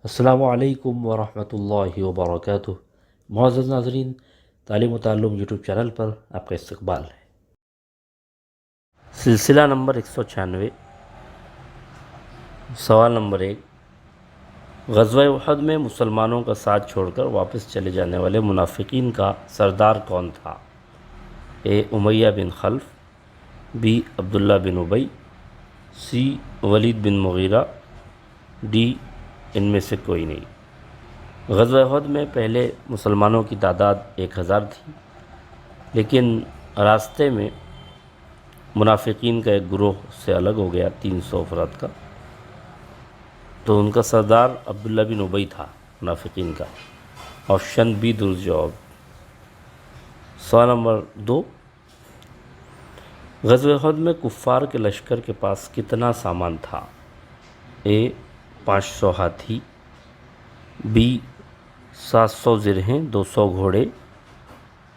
السلام علیکم ورحمۃ اللہ وبرکاتہ۔ معزز ناظرین، تعلیم و تعلم یوٹیوب چینل پر آپ کا استقبال ہے۔ سلسلہ نمبر 196، سوال نمبر 1، غزوہ احد میں مسلمانوں کا ساتھ چھوڑ کر واپس چلے جانے والے منافقین کا سردار کون تھا؟ اے امیہ بن خلف، بی عبداللہ بن ابی، سی ولید بن مغیرہ، ڈی ان میں سے کوئی نہیں۔ غزوہ احد میں پہلے مسلمانوں کی تعداد 1000 تھی، لیکن راستے میں منافقین کا ایک گروہ سے الگ ہو گیا 300 افراد کا، تو ان کا سردار عبداللہ بن ابی تھا منافقین کا۔ آپشن بی درست جواب۔ سوال نمبر 2، غزوہ احد میں کفار کے لشکر کے پاس کتنا سامان تھا؟ اے 500 ہاتھی، بی 700 زرہیں 200 گھوڑے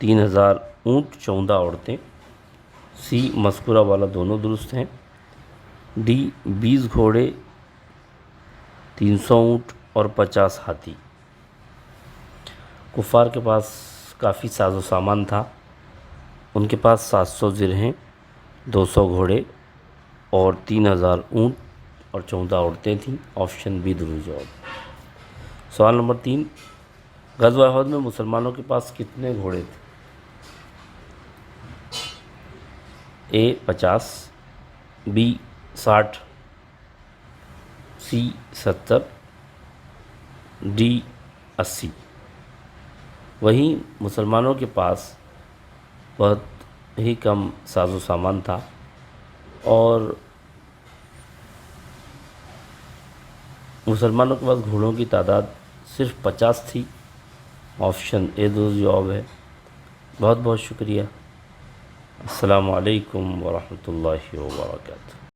3000 اونٹ 14 عورتیں، سی مذکورہ والا دونوں درست ہیں، ڈی 20 گھوڑے 300 اونٹ اور 50 ہاتھی۔ کفار کے پاس کافی ساز و سامان تھا، ان کے پاس 700 زرہیں 200 گھوڑے اور 3000 اونٹ اور 14 عورتیں تھیں۔ آپشن بی درست جواب۔ سوال نمبر 3، غزوہ احد میں مسلمانوں کے پاس کتنے گھوڑے تھے؟ اے 50، بی 60، سی 70، ڈی 80۔ وہیں مسلمانوں کے پاس بہت ہی کم ساز و سامان تھا اور مسلمانوں کے پاس گھوڑوں کی تعداد صرف 50 تھی۔ آپشن اے درست جواب ہے۔ بہت بہت شکریہ۔ السلام علیکم ورحمۃ اللہ وبرکاتہ۔